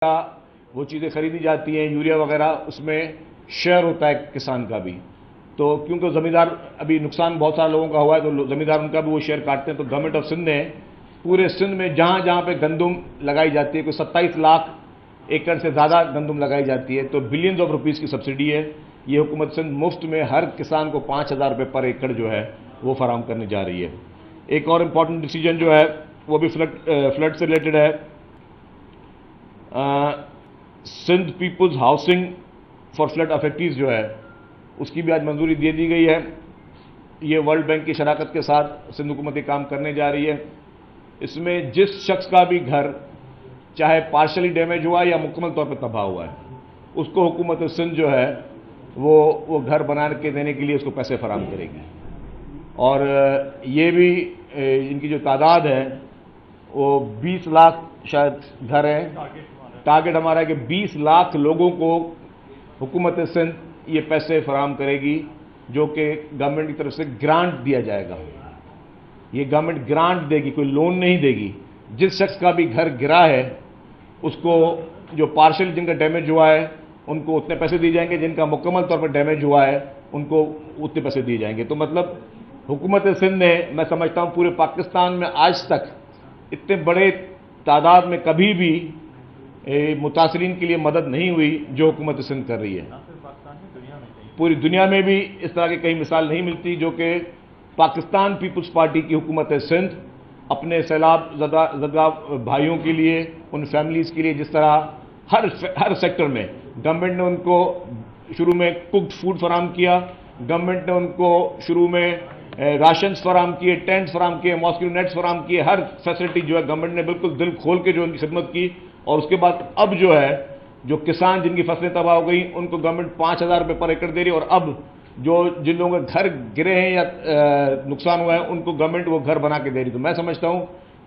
وہ چیزیں خریدی جاتی ہیں، یوریا وغیرہ، اس میں شیئر ہوتا ہے کسان کا بھی. تو کیونکہ زمیندار ابھی نقصان بہت سارے لوگوں کا ہوا ہے تو زمیندار ان کا بھی وہ شیئر کاٹتے ہیں. تو گورنمنٹ آف سندھ نے پورے سندھ میں جہاں جہاں پہ گندم لگائی جاتی ہے، کوئی 27 لاکھ ایکڑ سے زیادہ گندم لگائی جاتی ہے، تو بلینز آف روپیز کی سبسڈی ہے. یہ حکومت سندھ مفت میں ہر کسان کو 5,000 روپے پر ایکڑ جو ہے وہ فراہم کرنے جا رہی ہے. ایک اور امپورٹنٹ ڈیسیجن جو ہے وہ بھی فلڈ سے ریلیٹڈ ہے. Sindh peoples housing for flood affectees جو ہے اس کی بھی آج منظوری دے دی گئی ہے. یہ ورلڈ بینک کی شراکت کے ساتھ سندھ حکومت یہ کام کرنے جا رہی ہے. اس میں جس شخص کا بھی گھر چاہے پارشلی ڈیمیج ہوا یا مکمل طور پہ تباہ ہوا ہے، اس کو حکومت سندھ جو ہے وہ گھر بنا کے دینے کے لیے اس کو پیسے فراہم کرے گی. اور یہ بھی ان کی جو تعداد ہے وہ 20 لاکھ شاید گھر ہیں. ٹارگٹ ہمارا ہے کہ 20 لاکھ لوگوں کو حکومت سندھ یہ پیسے فراہم کرے گی، جو کہ گورنمنٹ کی طرف سے گرانٹ دیا جائے گا. یہ گورنمنٹ گرانٹ دے گی، کوئی لون نہیں دے گی. جس شخص کا بھی گھر گرا ہے اس کو، جو پارشل جن کا ڈیمیج ہوا ہے ان کو اتنے پیسے دیے جائیں گے، جن کا مکمل طور پر ڈیمیج ہوا ہے ان کو اتنے پیسے دیے جائیں گے. تو مطلب حکومت سندھ نے، میں سمجھتا ہوں پورے پاکستان میں آج تک اتنے بڑے تعداد میں کبھی بھی متاثرین کے لیے مدد نہیں ہوئی جو حکومت سندھ کر رہی ہے. پوری دنیا میں بھی اس طرح کی کئی مثال نہیں ملتی جو کہ پاکستان پیپلز پارٹی کی حکومت سندھ اپنے سیلاب زدہ بھائیوں کے لیے، ان فیملیز کے لیے جس طرح ہر سیکٹر میں گورنمنٹ نے ان کو شروع میں کوکڈ فوڈ فراہم کیا، گورنمنٹ نے ان کو شروع میں راشنز فراہم کیے، ٹینٹس فراہم کیے، ماسکیٹو نیٹس فراہم کیے، ہر فیسلٹی جو ہے گورنمنٹ نے بالکل دل کھول کے جو ان کی خدمت کی. اور اس کے بعد اب جو ہے جو کسان جن کی فصلیں تباہ ہو گئی ان کو گورنمنٹ 5,000 روپے پر ایکڑ دے رہی ہے. اور اب جن لوگوں کے گھر گرے ہیں یا نقصان ہوا ہے ان کو گورنمنٹ وہ گھر بنا کے دے رہی. تو میں سمجھتا ہوں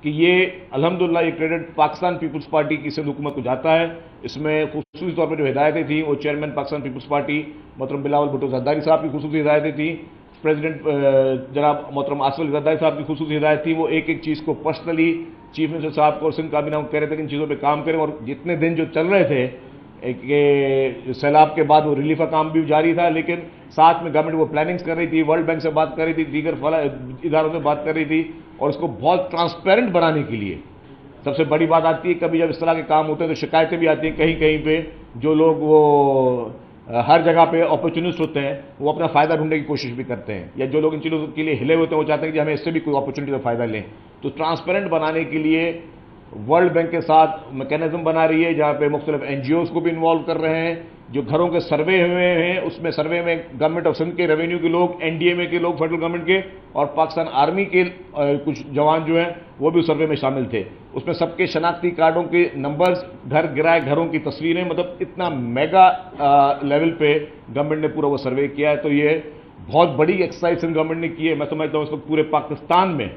کہ یہ الحمدللہ یہ کریڈٹ پاکستان پیپلز پارٹی کی سندھ حکومت کو جاتا ہے. اس میں خصوصی طور پر جو ہدایتیں تھیں وہ چیئرمین پاکستان پیپلز پارٹی محترم بلاول بھٹو زرداری صاحب کی خصوصی ہدایتیں تھیں. پریزیڈنٹ جناب محترم آصف علی زرداری صاحب کی خصوصی ہدایت تھی. وہ ایک ایک چیز کو پرسنلی چیف منسٹر صاحب کو اور سندھ کابینہ کو کہہ رہے تھے کہ ان چیزوں پہ کام کریں. اور جتنے دن جو چل رہے تھے کہ سیلاب کے بعد وہ ریلیف کا کام بھی جاری تھا، لیکن ساتھ میں گورنمنٹ وہ پلاننگز کر رہی تھی، ورلڈ بینک سے بات کر رہی تھی، دیگر اداروں سے بات کر رہی تھی. اور اس کو بہت ٹرانسپیرنٹ بنانے کے لیے سب سے بڑی بات آتی ہے کبھی جب اس طرح کے کام ہوتے ہیں تو شکایتیں بھی آتی ہیں کہیں کہیں پہ. جو لوگ وہ ہر جگہ پہ اپرچونسٹ ہوتے ہیں وہ اپنا فائدہ ڈھونڈنے کی کوشش بھی کرتے ہیں، یا جو لوگ ان چیزوں کے لیے ہلے ہوتے ہیں وہ چاہتے ہیں کہ ہمیں اس سے بھی کوئی اپرچونٹی کا فائدہ لیں. تو ٹرانسپیرنٹ بنانے کے لیے ورلڈ بینک کے ساتھ میکینزم بنا رہی ہے جہاں پہ مختلف این جی اوز کو بھی انوالو کر رہے ہیں. جو گھروں کے سروے ہوئے ہیں اس میں سروے میں گورنمنٹ آف سندھ کے ریونیو کے لوگ، این ڈی ایم اے کے لوگ، فیڈرل گورنمنٹ کے، اور پاکستان آرمی کے کچھ جوان جو ہیں وہ بھی سروے میں شامل تھے. اس میں سب کے شناختی کارڈوں کے نمبرز، گھر گرائے گھروں کی تصویریں، مطلب اتنا میگا لیول پہ گورنمنٹ نے پورا وہ سروے کیا ہے. تو یہ بہت بڑی ایکسرسائز سندھ گورنمنٹ نے کی ہے. میں سمجھتا ہوں اس وقت پورے پاکستان میں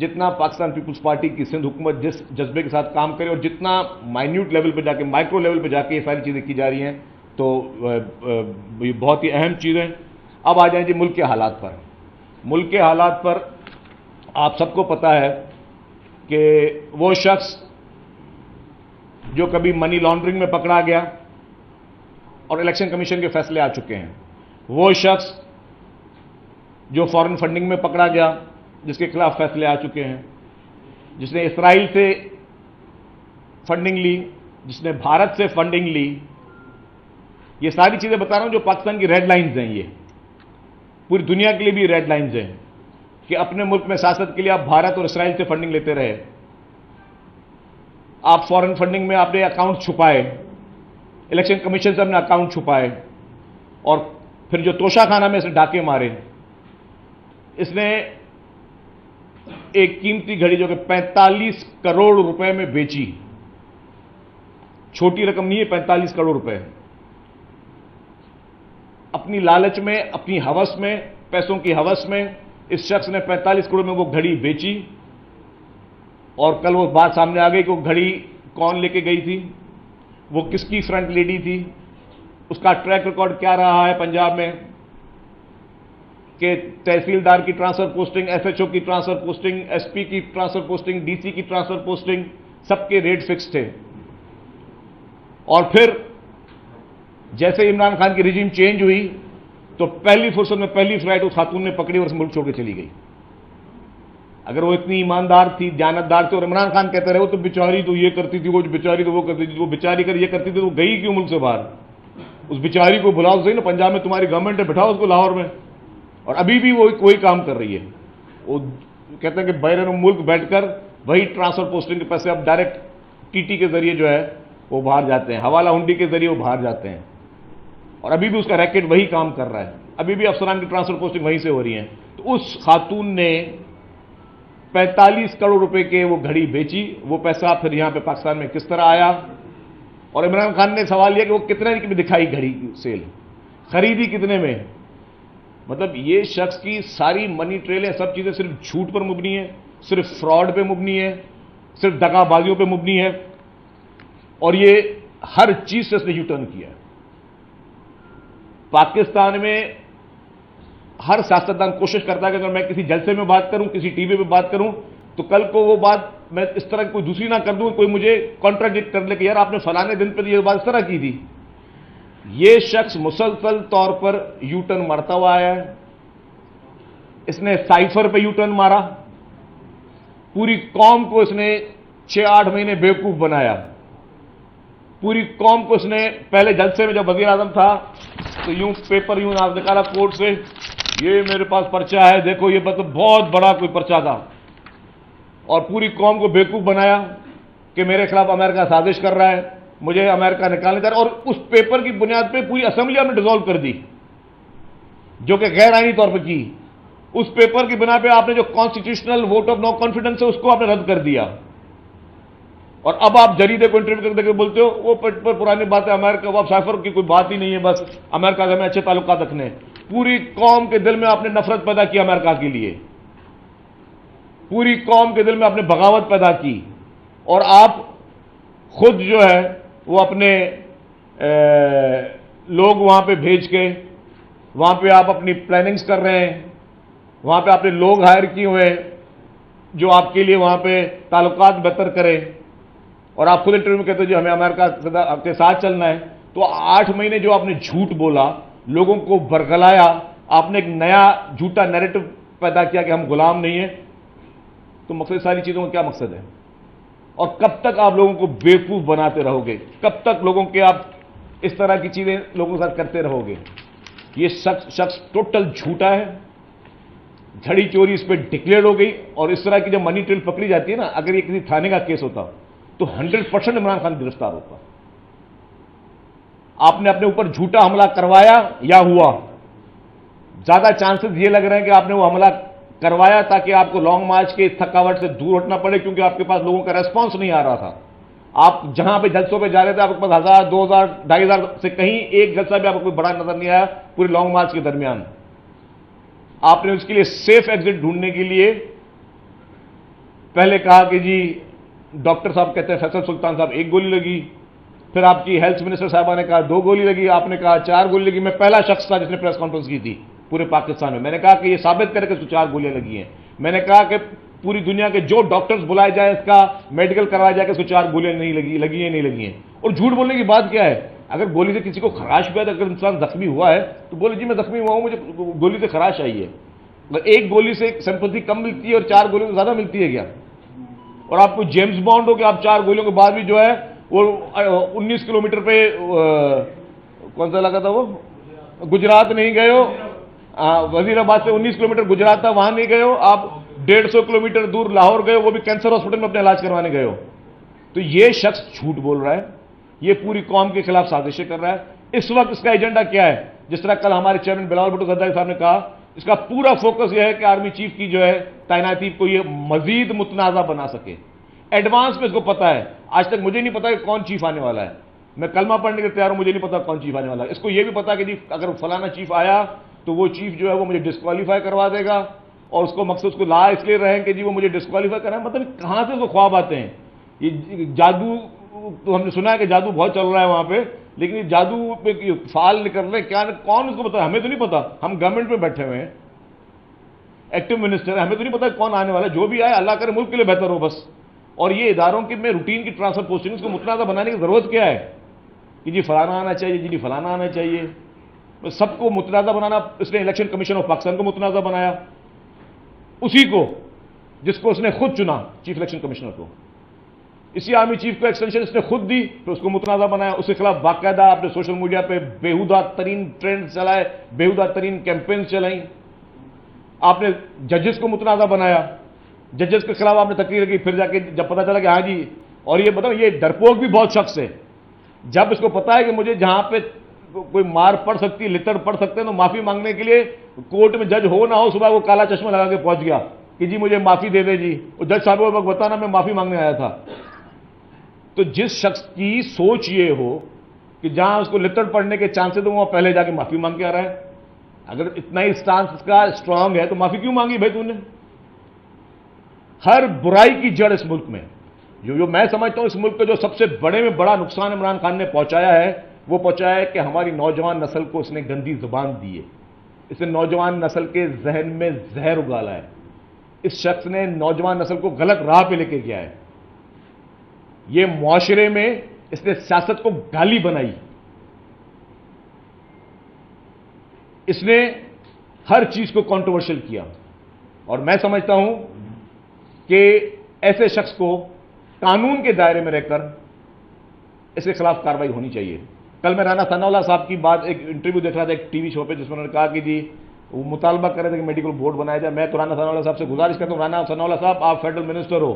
جتنا پاکستان پیپلز پارٹی کی سندھ حکومت جس جذبے کے ساتھ کام کرے اور جتنا مائنیوٹ لیول پہ جا کے، مائکرو لیول پہ جا کے یہ ساری چیزیں کی جا رہی ہیں، تو یہ بہت ہی اہم چیزیں. اب آ جائیں جی ملک کے حالات پر. ملک کے حالات پر آپ سب کو پتہ ہے کہ وہ شخص جو کبھی منی لانڈرنگ میں پکڑا گیا اور الیکشن کمیشن کے فیصلے آ چکے ہیں، وہ شخص جو فارن فنڈنگ میں پکڑا گیا جس کے خلاف فیصلے آ چکے ہیں، جس نے اسرائیل سے فنڈنگ لی، جس نے بھارت سے فنڈنگ لی، یہ ساری چیزیں بتا رہا ہوں جو پاکستان کی ریڈ لائنز ہیں. یہ پوری دنیا کے لیے بھی ریڈ لائنز ہیں کہ اپنے ملک میں سیاست کے لیے آپ بھارت اور اسرائیل سے فنڈنگ لیتے رہے، آپ فارن فنڈنگ میں آپ نے اکاؤنٹ چھپائے، الیکشن کمیشن سے اپنے اکاؤنٹ چھپائے، اور پھر جو توشہ خانہ میں سے ڈاکے مارے. اس نے ایک قیمتی گھڑی جو کہ 45 کروڑ روپے میں بیچی، چھوٹی رقم نہیں ہے 45 کروڑ روپے. اپنی لالچ میں، اپنی ہوس میں، پیسوں کی ہوس میں اس شخص نے 45 کروڑ میں وہ گھڑی بیچی. اور کل وہ بات سامنے آ گئی کہ وہ گھڑی کون لے کے گئی تھی، وہ کس کی فرنٹ لیڈی تھی، اس کا ٹریک ریکارڈ کیا رہا ہے پنجاب میں، کہ تحصیلدار کی transfer posting, S H O کی ٹرانسفر پوسٹنگ، ایس پی کی ٹرانسفر پوسٹنگ، ڈی سی کی ٹرانسفر پوسٹنگ، سب کے ریٹ فکس تھے. اور پھر جیسے عمران خان کی رجیم چینج ہوئی تو پہلی فرصت میں پہلی فلائٹ اس خاتون نے پکڑی اور اس ملک چھوڑ کے چلی گئی. اگر وہ اتنی ایماندار تھی، دیانتدار تھی، اور عمران خان کہتے رہے وہ تو بیچاری تو یہ کرتی تھی، وہ بیچاری تو وہ کرتی تھی، وہ بیچاری کر یہ کرتی تھی، وہ گئی کیوں ملک سے باہر؟ اس بیچاری کو بلاؤ صحیح نا، پنجاب میں تمہاری گورنمنٹ ہے، بٹھاؤ اس کو لاہور میں. اور ابھی بھی وہی کام کر رہی ہے. وہ کہتے ہیں کہ بیرون ملک بیٹھ کر وہی ٹرانسفر پوسٹنگ کے پیسے اب ڈائریکٹ ٹی ٹی کے ذریعے جو ہے وہ باہر جاتے ہیں، حوالہ ہنڈی کے ذریعے وہ باہر جاتے ہیں. اور ابھی بھی اس کا ریکٹ وہی کام کر رہا ہے، ابھی بھی افسران کی ٹرانسفر پوسٹنگ وہیں سے ہو رہی ہیں. تو اس خاتون نے 45 کروڑ روپے کے وہ گھڑی بیچی. وہ پیسہ پھر یہاں پہ پاکستان میں کس طرح آیا؟ اور عمران خان نے سوال یہ کہ وہ کتنے کی دکھائی گھڑی سیل، خریدی کتنے میں؟ مطلب یہ شخص کی ساری منی ٹریلیں، سب چیزیں صرف جھوٹ پر مبنی ہیں، صرف فراڈ پہ مبنی ہے، صرف دغا بازیوں پہ مبنی ہے. اور یہ ہر چیز سے اس نے یو ٹرن کیا ہے. پاکستان میں ہر سیاستدان کوشش کرتا ہے کہ اگر میں کسی جلسے میں بات کروں، کسی ٹی وی پہ بات کروں، تو کل کو وہ بات میں اس طرح کوئی دوسری نہ کر دوں، کوئی مجھے کانٹراڈکٹ کر لے کہ یار آپ نے فلانے دن پہ یہ بات اس طرح کی تھی. یہ شخص مسلسل طور پر یو ٹرن مارتا ہوا آیا ہے. اس نے سائفر پہ یو ٹرن مارا، پوری قوم کو اس نے 6-8 مہینے بیوقوف بنایا. پوری قوم کو اس نے پہلے جلسے میں جب وزیر اعظم تھا تو یوں پیپر یوں نکالا کورٹ سے، یہ میرے پاس پرچہ ہے، دیکھو یہ مطلب بہت بڑا کوئی پرچہ تھا. اور پوری قوم کو بیوقوف بنایا کہ میرے خلاف امریکہ سازش کر رہا ہے، مجھے امریکہ نکالنے جا رہا ہے. اور اس پیپر کی بنیاد پہ پوری اسمبلی ہم نے ڈیزالو کر دی، جو کہ غیر آئینی طور پہ کی. اس پیپر کی بنا پہ آپ نے جو constitutional vote of no confidence ہے اس کو آپ نے رد کر دیا. اور اب آپ جریدے کو انٹرویو کر کے بولتے ہو وہ پرانی بات ہے، امریکہ وہ اب سائفر کی کوئی بات ہی نہیں ہے، بس امریکہ سے ہمیں اچھے تعلقات رکھنے. پوری قوم کے دل میں آپ نے نفرت پیدا کی امریکہ کے لیے، پوری قوم کے دل میں آپ نے بغاوت پیدا کی. اور آپ خود جو ہے وہ اپنے لوگ وہاں پہ بھیج کے وہاں پہ آپ اپنی پلاننگز کر رہے ہیں، وہاں پہ آپ نے لوگ ہائر کیے ہوئے جو آپ کے لیے وہاں پہ تعلقات بہتر کرے. اور آپ خود انٹرویو میں کہتے ہیں جو ہمیں امریکہ کے ساتھ چلنا ہے. تو 8 مہینے جو آپ نے جھوٹ بولا، لوگوں کو برگلایا، آپ نے ایک نیا جھوٹا نیریٹو پیدا کیا کہ ہم غلام نہیں ہیں. تو مقصد ساری چیزوں کا کیا مقصد ہے؟ اور کب تک آپ لوگوں کو بیوقوف بناتے رہو گے؟ کب تک لوگوں کے آپ اس طرح کی چیزیں لوگوں کے ساتھ کرتے رہو گے؟ یہ شخص ٹوٹل جھوٹا ہے. گھڑی چوری اس پہ ڈکلیئر ہو گئی. اور اس طرح کی جب منی ٹریل پکڑی جاتی ہے نا، اگر یہ کسی تھانے کا کیس ہوتا تو 100% عمران خان گرفتار ہوتا. آپ نے اپنے اوپر جھوٹا حملہ کروایا یا ہوا؟ زیادہ چانسز یہ لگ رہے ہیں کہ آپ نے وہ حملہ کروایا تاکہ آپ کو لانگ مارچ کے تھکاوٹ سے دور ہٹنا پڑے، کیونکہ آپ کے پاس لوگوں کا ریسپانس نہیں آ رہا تھا. آپ جہاں پہ جلسوں پہ جا رہے تھے آپ کے پاس 1000 2000 2500 سے کہیں ایک جلسہ بھی آپ کو کوئی بڑا نظر نہیں آیا پورے لانگ مارچ کے درمیان. آپ نے اس کے لیے سیف ایگزٹ ڈھونڈنے کے لیے پہلے کہا کہ جی ڈاکٹر صاحب کہتے ہیں فیصل سلطان صاحب 1 گولی لگی، پھر آپ کی ہیلتھ منسٹر صاحبہ نے کہا 2 گولی لگی، آپ نے کہا 4 گولی لگی. میں پہلا شخص تھا جس نے پریس کانفرنس کی تھی پورے پاکستان میں. میں نے کہا کہ یہ ثابت کرے کہ اس کو 4 گولیاں لگی ہیں. میں نے کہا کہ پوری دنیا کے جو ڈاکٹرز بلائے جائیں اس کا میڈیکل کروایا جائے کہ اس کو 4 گولیاں نہیں لگی ہیں نہیں لگی ہیں. اور جھوٹ بولنے کی بات کیا ہے؟ اگر گولی سے کسی کو خراش ہوا ہے، اگر انسان زخمی ہوا ہے تو بولے جی میں زخمی ہوا ہوں، مجھے گولی سے خراش آئی ہے. 1 گولی سے سمپتھی کم ملتی ہے اور 4 گولیوں سے زیادہ ملتی ہے کیا؟ اور آپ کو جیمز بانڈ ہو کہ آپ 4 گولیوں کے بعد بھی جو ہے وہ 19 کلومیٹر پہ کون سا لگا تھا وہ گجرات نہیں گئے ہو، وزیر آباد سے 19 کلومیٹر گجرات تھا وہاں نہیں گئے ہو، آپ 150 کلومیٹر دور لاہور گئے ہو، وہ بھی کینسر ہاسپٹل میں اپنے علاج کروانے گئے ہو. تو یہ شخص جھوٹ بول رہا ہے، یہ پوری قوم کے خلاف سازشیں کر رہا ہے. اس وقت اس کا ایجنڈا کیا ہے؟ جس طرح کل ہمارے چیئرمین بلاول بھٹو زرداری صاحب نے کہا، اس کا پورا فوکس یہ ہے کہ آرمی چیف کی جو ہے تعیناتی کو یہ مزید متنازع بنا سکے. ایڈوانس میں اس کو پتا ہے. آج تک مجھے نہیں پتا کہ کون چیف آنے والا ہے. میں کلمہ پڑھنے کے تیار ہوں، مجھے نہیں پتا کون چیف آنے والا ہے. اس کو یہ بھی پتا کہ جی اگر فلانا چیف آیا تو وہ چیف جو ہے وہ مجھے ڈسکوالیفائی کروا دے گا، اور اس کو مقصد اس کو لا اس لیے رہیں کہ جی وہ مجھے ڈسکوالیفائی کریں. مطلب کہاں سے اس کو خواب آتے ہیں؟ یہ جادو تو ہم نے سنا ہے کہ جادو بہت چل رہا ہے وہاں پہ، لیکن یہ جادو پہ فعال نکل رہے کیا کون اس کو پتا؟ ہمیں تو نہیں پتا. ہم گورنمنٹ میں بیٹھے ہوئے ہیں، ایکٹیو منسٹر، ہمیں تو نہیں پتا کون آنے والا ہے. جو بھی آئے اللہ کرے ملک کے لیے بہتر ہو بس. اور یہ اداروں کی میں روٹین کی ٹرانسفر پوسٹنگ کو متنازع بنانے کی ضرورت کیا ہے؟ کہ جی فلانا آنا چاہیے، جی فلانا آنا چاہیے، سب کو متنازع بنانا. اس نے الیکشن کمیشن آف پاکستان کو متنازع بنایا، اسی کو جس کو اس نے خود چنا چیف الیکشن کمشنر کو. اسی آرمی چیف کو ایکسٹینشن اس نے خود دی، پھر اس کو متنازع بنایا. اس کے خلاف باقاعدہ آپ نے سوشل میڈیا پہ بےہودہ ترین ٹرینڈ چلائے، بےہودہ ترین کیمپین چلائیں. آپ نے ججز کو متنازع بنایا، ججز کے خلاف آپ نے تقریر کی. پھر جا کے جب پتا چلا کہ ہاں جی، اور یہ بتاؤ یہ ڈرپوک بھی بہت شخص ہے. جب اس کو پتا ہے کہ مجھے جہاں پہ کوئی مار پڑ سکتی، لتڑ پڑ سکتے ہیں، تو معافی مانگنے کے لیے کورٹ میں جج ہو نہ ہو، صبح وہ کالا چشمہ لگا کے پہنچ گیا کہ جی مجھے معافی دے دے جی. اور جج صاحب کو بتانا میں معافی مانگنے آیا تھا. تو جس شخص کی سوچ یہ ہو کہ جہاں اس کو لتڑ پڑنے کے چانسز ہوں وہاں پہلے جا کے معافی مانگ کے آ رہا ہے. اگر اتنا ہی سٹانس کا اسٹرانگ ہے تو معافی کیوں مانگی بھائی تو نے؟ ہر برائی کی جڑ اس ملک میں، جو میں سمجھتا ہوں اس ملک کو جو سب سے بڑے میں بڑا نقصان عمران خان نے پہنچایا ہے، وہ پہنچایا ہے کہ ہماری نوجوان نسل کو اس نے گندی زبان دی ہے. اس نے نوجوان نسل کے ذہن میں زہر اگالا ہے. اس شخص نے نوجوان نسل کو غلط راہ پہ لے کے گیا ہے. یہ معاشرے میں اس نے سیاست کو گالی بنائی. اس نے ہر چیز کو کنٹروورشل کیا. اور میں سمجھتا ہوں کہ ایسے شخص کو قانون کے دائرے میں رہ کر اس کے خلاف کارروائی ہونی چاہیے. کل میں رانا ثناء اللہ صاحب کی بات ایک انٹرویو دیکھ رہا تھا ایک ٹی وی شو پہ، جس میں انہوں نے کہا کہ جی وہ مطالبہ کر رہے تھے کہ میڈیکل بورڈ بنایا جائے. میں تو رانا ثناء اللہ صاحب سے گزارش کرتا ہوں، رانا ثناء اللہ صاحب آپ فیڈرل منسٹر ہو،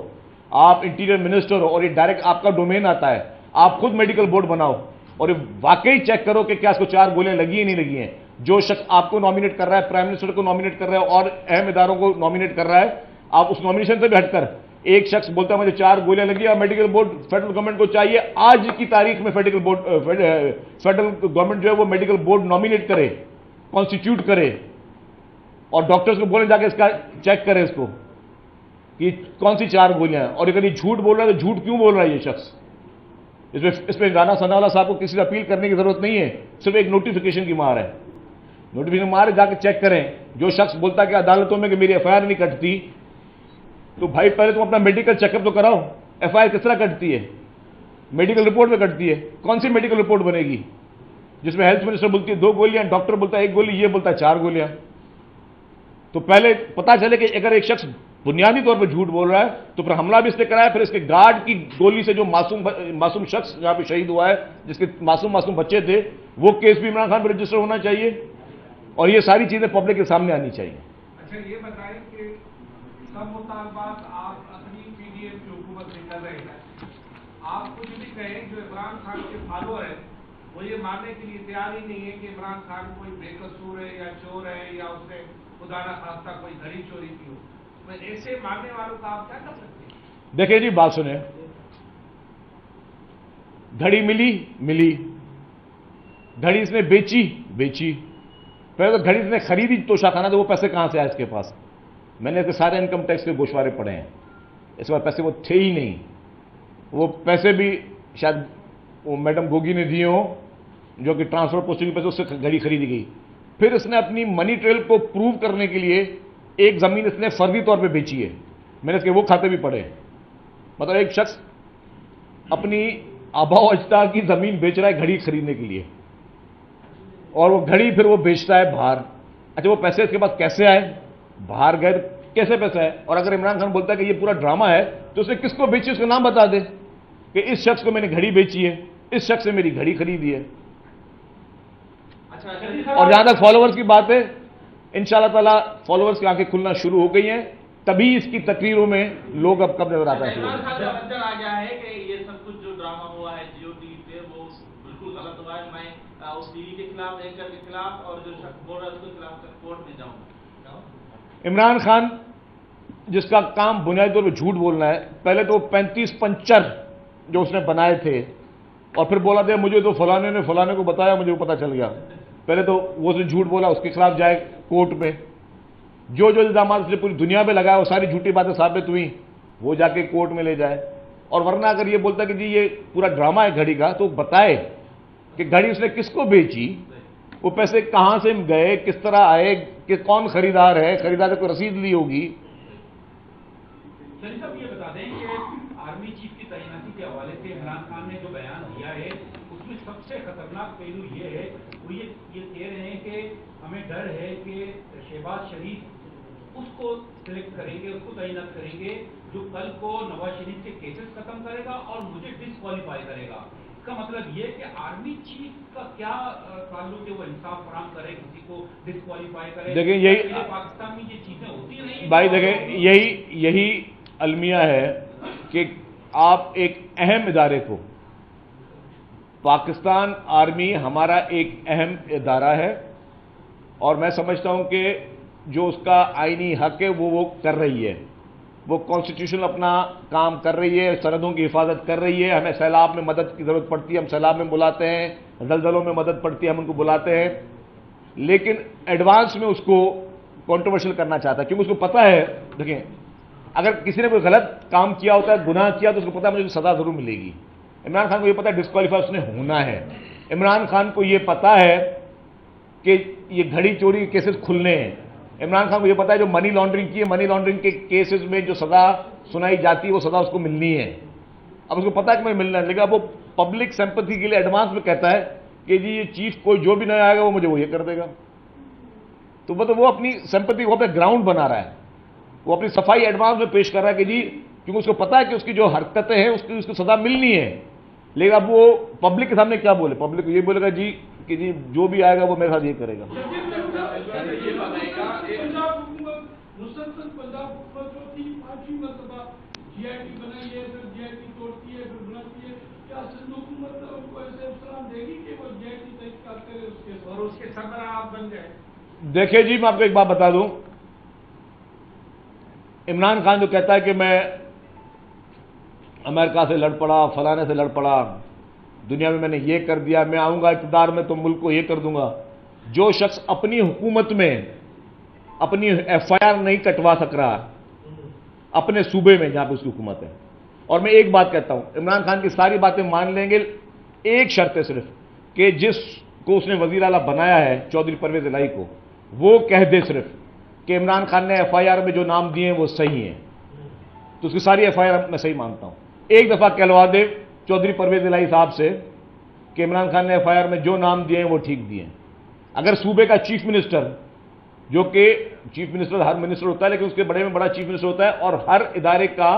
آپ انٹیریئر منسٹر ہو، اور یہ ڈائریکٹ آپ کا ڈومین آتا ہے. آپ خود میڈیکل بورڈ بناؤ اور یہ واقعی چیک کرو کہ کیا اس کو 4 گولیاں لگی ہی نہیں لگی ہیں. جو شخص آپ کو نامینیٹ کر رہا ہے، پرائم منسٹر کو نامینیٹ کر رہا ہے اور اہم اداروں کو نامینیٹ کر رہا ہے، آپ اس نامینیشن سے بھی ہٹ کر ایک شخص بولتا ہے مجھے 4 گولیاں لگی اور میڈیکل بورڈ فیڈرل گورنمنٹ کو چاہیے آج کی تاریخ میں فیڈرل گورنمنٹ جو ہے وہ میڈیکل بورڈ نامینیٹ کرے، کانسٹیٹیوٹ کرے، اور ڈاکٹرز کو بولیں جا کے اس کا چیک کرے اس کو کہ کون سی 4 گولیاں ہیں. اور اگر یہ جھوٹ بول رہا ہے تو جھوٹ کیوں بول رہا ہے یہ شخص؟ اس پہ رانا ثناء اللہ صاحب کو کسی سے اپیل کرنے کی ضرورت نہیں ہے، صرف ایک نوٹیفیکیشن کی مار ہے. نوٹیفیکیشن مار جا کے چیک کریں. جو شخص بولتا ہے کہ عدالتوں میں کہ میری ایف آئی آر نہیں کٹتی، تو بھائی پہلے تم اپنا میڈیکل چیک اپ تو کراؤ. ایف آئی آر کس طرح کٹتی ہے؟ میڈیکل رپورٹ میں کٹتی ہے. کون سی میڈیکل رپورٹ بنے گی جس میں ہیلتھ منسٹر بولتی ہے 2 گولیاں، ڈاکٹر بولتا ہے 1 گولی، یہ بولتا ہے 4 گولیاں؟ تو پہلے پتا چلے کہ اگر ایک شخص بنیادی طور پر جھوٹ بول رہا ہے تو پھر حملہ بھی اس نے کرایا، پھر اس کے گارڈ کی گولی سے جو معصوم شخص جہاں پہ شہید ہوا ہے، جس کے معصوم بچے تھے، وہ کیس بھی عمران خان پہ رجسٹر ہونا چاہیے. اور یہ ساری چیزیں پبلک کے سامنے آنی چاہیے. اچھا یہ بتائیں کہ سب مطالبات آپ اپنی پی ڈی ایم کی حکومت سے کر رہے ہیں، آپ کچھ بھی کہیں جو عمران خان کے فالوور ہیں وہ یہ ماننے کے لیے تیار ہی نہیں ہے کہ عمران خان کوئی بے قصور ہے یا چور ہے یا اس نے خدا نہ خواستہ کوئی گھڑی چوری کی ہو. ایسے ماننے والوں کا آپ کیا کر سکتے ہیں؟ دیکھیں جی بات سنیں، گھڑی ملی، گھڑی اس نے بیچی. پہلے تو گھڑی اس نے خریدی تو شاخانہ تو وہ پیسے کہاں سے آئے اس کے پاس؟ میں نے اس کے سارے انکم ٹیکس کے گوشوارے پڑھے ہیں. اس بار پیسے وہ تھے ہی نہیں. وہ پیسے بھی شاید وہ میڈم گوگی نے دیے ہوں جو کہ ٹرانسفر پوسٹنگ پیسے، اس سے گھڑی خریدی گئی. پھر اس نے اپنی منی ٹریل کو پروو کرنے کے لیے ایک زمین اس نے فرضی طور پہ بیچی ہے. میں نے اس کے وہ کھاتے بھی پڑھے. مطلب ایک شخص اپنی آبا و اجداد کی زمین بیچ رہا ہے گھڑی خریدنے کے لیے، اور وہ گھڑی پھر وہ بیچتا ہے باہر. اچھا وہ پیسے اس کے پاس کیسے آئے؟ باہر گئے کیسے پیسے آئے؟ اور اگر عمران خان بولتا ہے کہ یہ پورا ڈرامہ ہے تو اس نے کس کو بیچی اس کا نام بتا دے کہ اس شخص کو میں نے گھڑی بیچی ہے، اس شخص سے میری گھڑی خریدی ہے. اور جہاں تک فالوورز کی بات ہے، انشاءاللہ تعالیٰ فالوورز کی آنکھیں کھلنا شروع ہو گئی ہیں، تبھی اس کی تقریروں میں لوگ اب کب نظر آتا ہے. آ گیا ہے کہ یہ سب کچھ جو ڈرامہ ہوا ہے جیو ٹی وی پہ وہ بالکل غلط ہوا ہے. میں اس ٹی وی کے خلاف، اینکر کے خلاف اور جو شخص بول رہا ہے اس کے خلاف کورٹ میں جاؤں گا. عمران خان جس کا کام بنیادی طور پہ جھوٹ بولنا ہے، پہلے تو 35 پنچر جو اس نے بنائے تھے اور پھر بولا تھا مجھے تو فلانے کو بتایا، مجھے وہ پتا چل گیا. پہلے تو وہ اس نے جھوٹ بولا، اس کے خلاف جائے کورٹ میں. جو الزامات اس نے پوری دنیا میں لگایا وہ ساری جھوٹی باتیں ثابت ہوئی، وہ جا کے کورٹ میں لے جائے. اور ورنہ اگر یہ بولتا کہ جی یہ پورا ڈرامہ ہے گھڑی کا، تو بتائے کہ گھڑی اس نے کس کو بیچی، وہ پیسے کہاں سے گئے، کس طرح آئے، کہ کون خریدار ہے، خریدار کو رسید لی ہوگی. شریف صاحب یہ بتا دیں کہ آرمی چیف کی تعیناتی کے حوالے سے عمران خان نے جو بیان دیا ہے اس میں سب سب سے خطرناک پہلو یہ ہے، وہ یہ کہہ رہے ہیں کہ ہمیں ڈر ہے کہ شہباز شریف اس کو سلیکٹ کریں گے، اس کو تعینات کریں گے جو کل کو نواز شریف کے کیسز ختم کرے گا اور مجھے ڈسکوالیفائی کرے گا۔ اس کا مطلب یہ کہ آرمی چیف کا کیا تعلق ہے، وہ انصاف فراہم کرے، کسی کو ڈسکوالیفائی کرے؟ دیکھیں یہی پاکستان میں یہ چیزیں ہوتی رہی بھائی، دیکھیں یہی المیہ ہے کہ آپ ایک اہم ادارے کو، پاکستان آرمی ہمارا ایک اہم ادارہ ہے اور میں سمجھتا ہوں کہ جو اس کا آئینی حق ہے وہ کر رہی ہے، وہ کانسٹیٹیوشن اپنا کام کر رہی ہے، سرحدوں کی حفاظت کر رہی ہے۔ ہمیں سیلاب میں مدد کی ضرورت پڑتی ہے، ہم سیلاب میں بلاتے ہیں، زلزلوں میں مدد پڑتی ہے، ہم ان کو بلاتے ہیں، لیکن ایڈوانس میں اس کو کنٹروورشل کرنا چاہتا ہے، کیونکہ اس کو پتہ ہے، دیکھیں اگر کسی نے کوئی غلط کام کیا ہوتا ہے، گناہ کیا، تو اس کو پتہ ہے مجھے سزا ضرور ملے گی۔ عمران خان کو یہ پتہ ہے ڈسکوالیفائی اس نے ہونا ہے۔ عمران خان کو یہ پتہ ہے کہ یہ گھڑی چوری کے کیسز کھلنے ہیں۔ عمران خان کو یہ پتہ ہے جو منی لانڈرنگ کی ہے، منی لانڈرنگ کے کیسز میں جو سزا سنائی جاتی ہے وہ سزا اس کو ملنی ہے۔ اب اس کو پتہ ہے کہ میں ملنا ہے، لیکن اب وہ پبلک سمپتھی کے لیے ایڈوانس میں کہتا ہے کہ جی یہ چیف کوئی جو بھی نہ آئے گا وہ مجھے وہ یہ کر دے گا، تو مطلب وہ اپنی سمپتھی کو اپنے گراؤنڈ بنا رہا ہے، وہ اپنی صفائی ایڈوانس میں پیش کر رہا ہے کہ جی کیونکہ اس کو پتا ہے کہ اس کی جو حرکتیں ہیں اس کو سزا ملنی ہے، لیکن اب وہ پبلک کے سامنے کیا بولے؟ پبلک کو یہ بولے گا جی کہ جی جو بھی آئے گا وہ میرے ساتھ یہ کرے گا۔ مسلسل پنجاب حکومت جو تھی 5ویں مرتبہ جی آئی ٹی بنائی ہے، پھر جی آئی ٹی توڑتی ہے، پھر بناتی ہے، کیا سندھ حکومت ان کو ایسے افسران دے گی کہ وہ جی آئی ٹی تحقیقات کرے اس کے اور اس کے سربراہ آپ بن گئے؟ دیکھیں جی میں آپ کو ایک بات بتا دوں، عمران خان جو کہتا ہے کہ میں امریکہ سے لڑ پڑا، فلانے سے لڑ پڑا، دنیا میں نے یہ کر دیا، میں آؤں گا اقتدار میں تو ملک کو یہ کر دوں گا، جو شخص اپنی حکومت میں اپنی ایف آئی آر نہیں کٹوا سک رہا اپنے صوبے میں جہاں پہ اس کی حکومت ہے، اور میں ایک بات کہتا ہوں، عمران خان کی ساری باتیں مان لیں گے، ایک شرط ہے صرف کہ جس کو اس نے وزیر اعلیٰ بنایا ہے چودھری پرویز الہی کو، وہ کہہ دے صرف کہ عمران خان نے ایف آئی آر میں جو نام دیے ہیں وہ صحیح ہیں، تو اس کی ساری ایف آئی آر میں صحیح مانتا ہوں۔ ایک دفعہ کہلوا دے چودھری پرویز الہی صاحب سے کہ عمران خان نے ایف آئی آر میں جو نام دیے ہیں وہ ٹھیک دیے ہیں۔ اگر صوبے کا چیف منسٹر، جو کہ چیف منسٹر ہر منسٹر ہوتا ہے لیکن اس کے بڑے میں بڑا چیف منسٹر ہوتا ہے اور ہر ادارے کا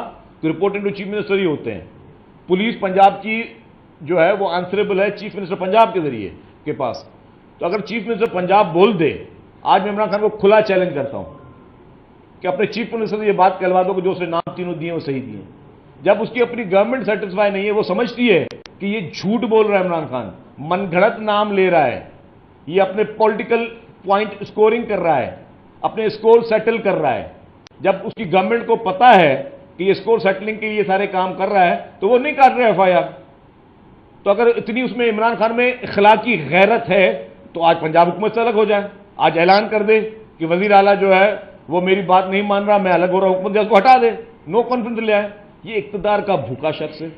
رپورٹنگ ٹو چیف منسٹر ہی ہوتے ہیں، پولیس پنجاب کی جو ہے وہ آنسریبل ہے چیف منسٹر پنجاب کے ذریعے کے پاس، تو اگر چیف منسٹر پنجاب بول دے، آج میں عمران خان کو کھلا چیلنج کرتا ہوں کہ اپنے چیف منسٹر سے یہ بات کہلوا دو کہ جو اس نے نام تینوں دیے وہ صحیح دیے۔ جب اس کی اپنی گورنمنٹ سیٹسفائی نہیں ہے، وہ سمجھتی ہے کہ یہ جھوٹ بول رہا ہے، عمران خان من گھڑت نام لے رہا ہے، یہ اپنے پولیٹیکل پوائنٹ اسکورنگ کر رہا ہے، اپنے اسکور سیٹل کر رہا ہے، جب اس کی گورنمنٹ کو پتا ہے کہ یہ اسکور سیٹلنگ کے لیے سارے کام کر رہا ہے تو وہ نہیں کاٹ رہے ایف آئی آر۔ تو اگر اتنی اس میں عمران خان میں اخلاقی غیرت ہے تو آج پنجاب حکومت سے الگ ہو جائے، آج اعلان کر دے کہ وزیر اعلیٰ جو ہے وہ میری بات نہیں مان رہا، میں الگ ہو رہا ہوں، حکومت اس کو ہٹا دے، نو کانفیڈنس لے آئے۔ یہ اقتدار کا بھوکا شخص ہے۔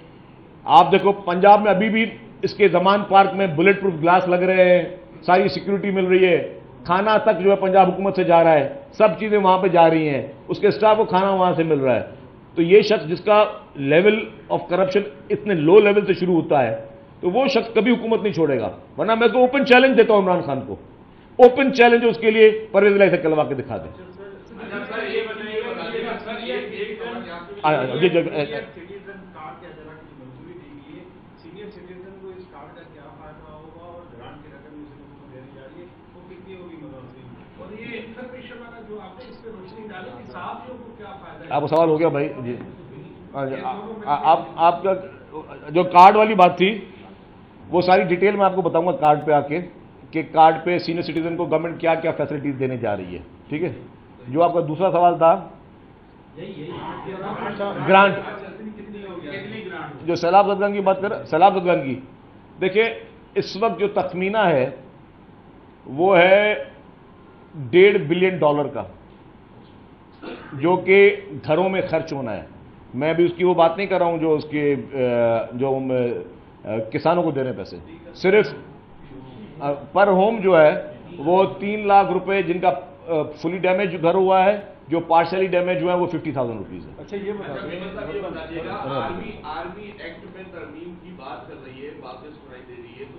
آپ دیکھو پنجاب میں ابھی بھی اس کے زمان پارک میں بلٹ پروف گلاس لگ رہے ہیں، ساری سیکیورٹی مل رہی ہے، کھانا تک جو ہے پنجاب حکومت سے جا رہا ہے، سب چیزیں وہاں پہ جا رہی ہیں، اس کے اسٹاف کو کھانا وہاں سے مل رہا ہے۔ تو یہ شخص جس کا لیول آف کرپشن اتنے لو لیول سے شروع ہوتا ہے تو وہ شخص کبھی حکومت نہیں چھوڑے گا، ورنہ میں تو اوپن چیلنج دیتا ہوں عمران خان کو، اوپن چیلنج اس کے لیے پرویز الہی سے کلوا کے دکھا دیں۔ آپ کا سوال ہو گیا بھائی جی؟ آپ کا جو کارڈ والی بات تھی وہ ساری ڈیٹیل میں آپ کو بتاؤں گا کارڈ پہ آ کے کہ کارڈ پہ سینئر سٹیزن کو گورنمنٹ کیا کیا فیسلٹیز دینے جا رہی ہے، ٹھیک ہے؟ جو آپ کا دوسرا سوال تھا گرانٹ، جو سیلاب زدگان کی بات کر رہے، سیلاب زدگان کی، دیکھیں اس وقت جو تخمینہ ہے وہ ہے $1.5 بلین کا، جو کہ گھروں میں خرچ ہونا ہے۔ میں بھی اس کی وہ بات نہیں کر رہا ہوں جو اس کے جو کسانوں کو دے رہے ہیں پیسے، صرف پر ہوم جو ہے وہ 3 لاکھ روپے، جن کا فلی ڈیمیج گھر ہوا ہے، جو پارشلی ڈیمیج ہوا ہے وہ 50,000 روپیز ہے۔ اچھا یہ بتا دیجیے گا، آرمی ایکٹ میں ترمیم کی بات کر رہی ہے، باتیں سنائی دے رہی ہے، تو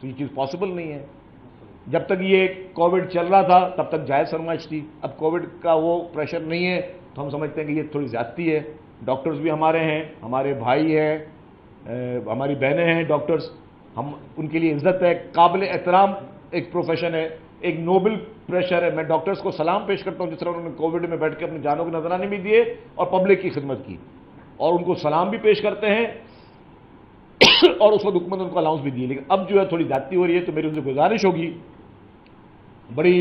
تو یہ چیز پاسبل نہیں ہے. جب تک یہ کووڈ چل رہا تھا تب تک جائز فرمائش تھی. اب کووڈ کا وہ پریشر نہیں ہے تو ہم سمجھتے ہیں کہ یہ تھوڑی زیادتی ہے. ڈاکٹرز بھی ہمارے ہیں, ہمارے بھائی ہیں, ہماری بہنیں ہیں ڈاکٹرز, ہم ان کے لیے عزت ہے, قابل احترام ایک پروفیشن ہے, ایک نوبل پریشر ہے. میں ڈاکٹرز کو سلام پیش کرتا ہوں جس طرح انہوں نے کووڈ میں بیٹھ کے اپنی جانوں کے نذرانے بھی دیے اور پبلک کی خدمت کی, اور ان کو سلام بھی پیش کرتے ہیں اور اس وقت حکومت ان کو الاؤنس بھی دیے. لیکن اب جو ہے تھوڑی زیادتی ہو رہی ہے, تو میری ان سے گزارش ہوگی, بڑی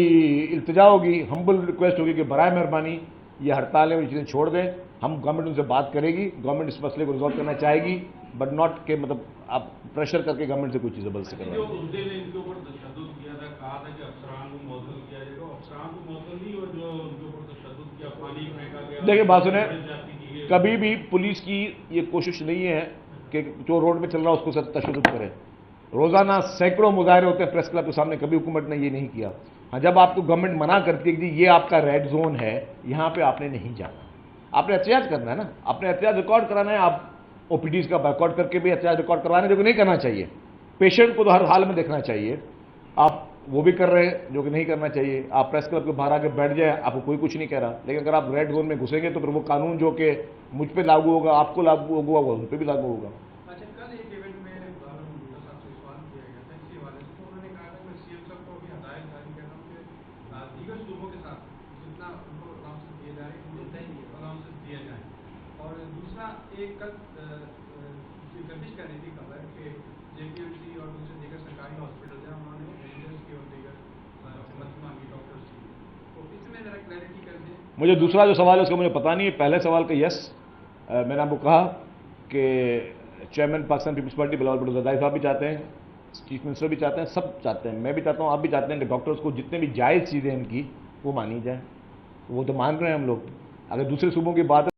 التجا ہوگی, ہمبل ریکویسٹ ہوگی کہ برائے مہربانی یہ ہڑتالیں اور یہ چیزیں چھوڑ دیں. ہم گورنمنٹ ان سے بات کرے گی, گورنمنٹ اس مسئلے کو ریزالو کرنا چاہے گی, بٹ ناٹ کہ مطلب آپ پریشر کر کے گورنمنٹ سے کوئی چیز زبردستی جو کروائیں. اس دن ان کے اوپر تشدد کیا تھا, کہا تھا کہ افسران کو معطل کیا جائے گا, افسران کو معطل نہیں, اور جو ان کے اوپر تشدد کیا, پانی پھینکا گیا. دیکھیں بات سنیں, کبھی بھی پولیس کی یہ کوشش نہیں ہے کہ جو روڈ میں چل رہا ہے اس کو تشدد کرے. روزانہ سینکڑوں مظاہرے ہوتے ہیں پریس کلب کے سامنے, کبھی حکومت نے یہ نہیں کیا. ہاں, جب آپ کو گورنمنٹ منع کرتی ہے کہ یہ آپ کا ریڈ زون ہے, یہاں پہ آپ نے نہیں جانا, آپ نے احتجاج کرنا ہے نا, آپ نے احتجاج ریکارڈ کرانا ہے. آپ او پی ڈیز کا بائیکاٹ کر کے بھی احتجاج ریکارڈ کروانا ہے, جو کہ نہیں کرنا چاہیے. پیشنٹ کو تو ہر حال میں دیکھنا چاہیے, آپ وہ بھی کر رہے ہیں جو کہ نہیں کرنا چاہیے. آپ پریس کلب کے باہر آ کے بیٹھ جائیں, آپ کو کوئی کچھ نہیں کہہ رہا, لیکن اگر آپ ریڈ زون میں گھسیں گے تو پھر وہ قانون جو کہ مجھ پہ لاگو ہوگا, آپ کو لاگو ہوگا, وہ ان پہ بھی لاگو ہوگا. اچھا, کل ایک ایونٹ میں صاحب سے سوال کیا گیا تھا اسی حوالے سے, تو انہوں نے کہا تھا میں سی ایم صاحب کو بھی ہدایت جاری کر رہا ہوں کہ دیگر صوبوں کے ساتھ جتنا ان کو الاؤنس دیے جائے الاؤنس دیا جائے. اور دوسرا, ایک کل گردش کر رہی تھی خبر کہ جے پی ایم سی اور دوسرے دیگر سرکاری ہاسپٹل ہیں, انہوں نے مینیجرس کی اور دیگر حکومت مانگی ڈاکٹرس کی, تو اس میں ذرا کلیئرٹی کر دیں. مجھے دوسرا جو سوال ہے اس کا مجھے پتہ نہیں ہے. پہلے سوال کا یس, میں نے آپ کو کہا کہ چیئرمین پاکستان پیپلز پارٹی بلاول بھٹو زرداری صاحب بھی چاہتے ہیں, چیف منسٹر بھی چاہتے ہیں, سب چاہتے ہیں, میں بھی چاہتا ہوں, آپ بھی چاہتے ہیں کہ ڈاکٹرز کو جتنے بھی جائز چیزیں ان کی وہ مانی جائیں. وہ تو مان رہے ہیں ہم لوگ. اگر دوسرے صوبوں کی بات ہے